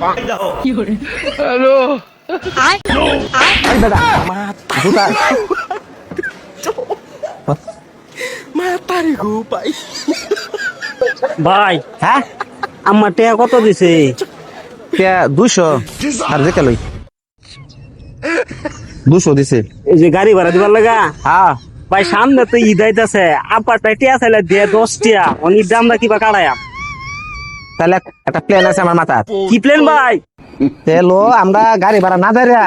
Hello দাদা কোথায় মাতারি গো ভাই ভাই হ্যাঁ আমার টাকা কত দিছে? 200 আর যে লই 200 দিছে। এই যে গাড়ি ভাড়া দিবার লাগা হ্যাঁ ভাই সামনে তো ঈদ আইতাছে, আপার টাকা চাইলে দিয়ে 10 টিয়া অনেক দামটা কিবা কাটায়া। তাহলে একটা প্ল্যান আছে আমার মাথায়। কি প্লেন ভাই? তেলো আমরা গাড়ি ভাড়া না যাই রে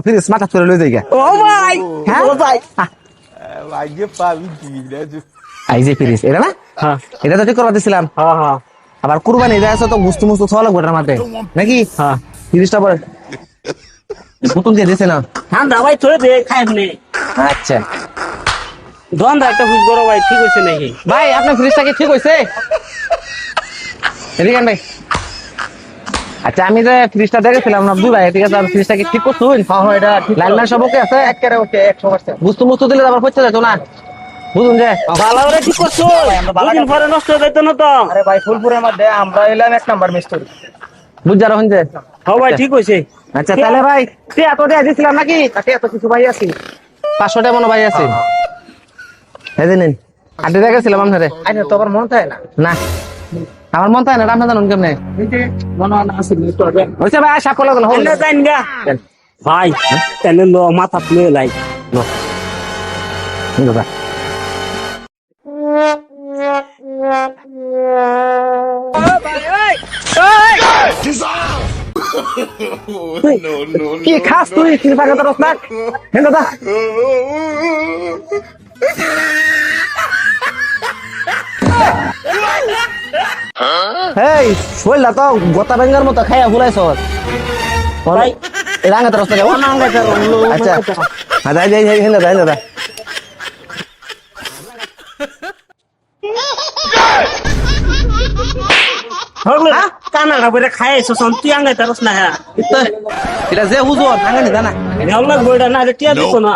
ফিরিস মাথা চলে লই যাই ও ভাই হ্যাঁ ও ভাই আগে পাবি কি না আই যে ফিরিস এটা না হ্যাঁ এটা তো ঠিক করে দিছিলাম। হ্যাঁ হ্যাঁ আবার কুরবানি দেয় তো গুস্তু মুস্তু ছলা গোটার মাঠে নাকি হ্যাঁ ফিরিসটা পরে বুতুন দিয়ে দিছে না। হ্যাঁ দা ভাই তোরে দে খাই নে। আচ্ছা দোকানদার একটা বুঝ করো ভাই, ঠিক হইছে নাকি? ভাই আপনার ফ্রিজটা কি ঠিক হইছে? এদিকে আন ভাই। আচ্ছা আমি যে ফ্রিজটা দেখেছিলাম না দুই ভাই, ঠিক আছে? আর ফ্রিজটা কি ঠিক করছুন? হ্যাঁ হ্যাঁ এটা ঠিক লাইন লাইন সব ওকে আছে? একেবারে ওকে 100%। বুস্তু মুস্তু দিলে আবার পড়তে যেত না বুঝুন যে ভালো করে ঠিক করছো, দুদিন পরে নষ্ট হয়ে যাইতো না তো। আরে ভাই ফুলপুরের মধ্যে আমরা এলাম 1 নাম্বার মিস্ত্রি। বুঝা রহন যে হ্যাঁ ভাই ঠিক হইছে। আচ্ছা তাহলে ভাই তুই এত দিয়ে দিছিলাম নাকি? তাতে এত কিছু ভাই আছি 500 টাকা মনে ভাই আছে এই যে নিন। আটে দেখেছিলাম আপনারে আইনে তো আবার মন থাকে না না আমার মন তাই না রান্না জানুন কেমনে মনে হয় না আছে তো আগে হয়েছে ভাই সাপ কলা গেল এনে যাইন গা ভাই, তাহলে লো মাথা তুলে লাই। দাদা কি খাস তুই তুই পাকা তো রস না হ্যাঁ দাদা এই শৈলা তো গোটা বেঙ্গার মতো খাইয়া ভুলাইছ ভাই রাঙা তো রস না আচ্ছা যাই যাই যাই হ্যাঁ দাদা দাদা কানাডা বইটা খাইছো তুই আঙ্গাই তারস না। হ্যাঁ এটা যে হুজুর ভাঙা নি জানা ভালো বইটা না টিয়া দিত না।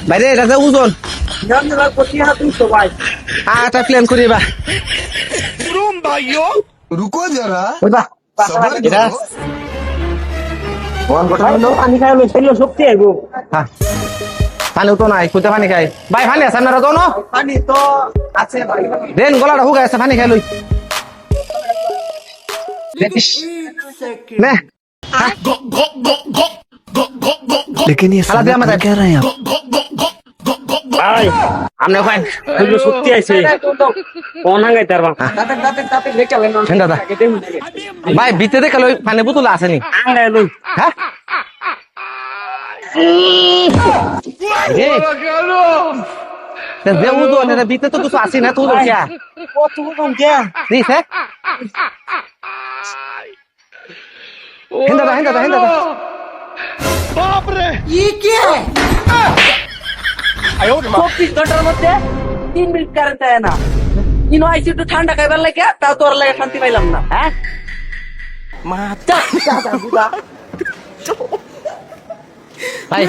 বাইরে এটা যে ওজন ভাই আটা প্ল্যান করিবা रुको जरा বুঝবা এটা পানি খাই শরীর শক্তি আইব। হ্যাঁ পানি তো নাই কুতে পানি খাই ভাই পানি আছে আপনারা তো পানি তো আছে ভাই দেন গলাটা হুগাই আছে পানি খাই লই নে लेकिन ये हालात साला क्या रहे हैं आप ভাই আমনে কইন শরীর শক্তি আইছে কোন আঙ্গাই তারবা দাঁতে দাঁতে দাঁতে লেখা লেন হ্যাঁ দাদা ভাই ভিতরে দেখে লই পানি বোতল আছে নি আঙ্গাই লই। হ্যাঁ যে ওজন এর ভিতরে তো কিছু আছে না তুই क्या কত কম কে দিস হ্যাঁ হিন্দা হিন্দা হিন্দা চব্বিশ ঘন্টার মধ্যে 3 মিনিট কারেন্ট আয় না ইনো আইসি একটু ঠান্ডা খাইবার লাগে তাও তোর লাগে শান্তি পাইলাম না হ্যাঁ ভাই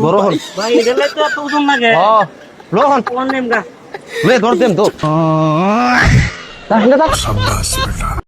বড় হল ভাই এলে তো এত ওজন লাগে। ও লোহন কোন নেম গা লে ধর দেম তো হিন্দা शाबाश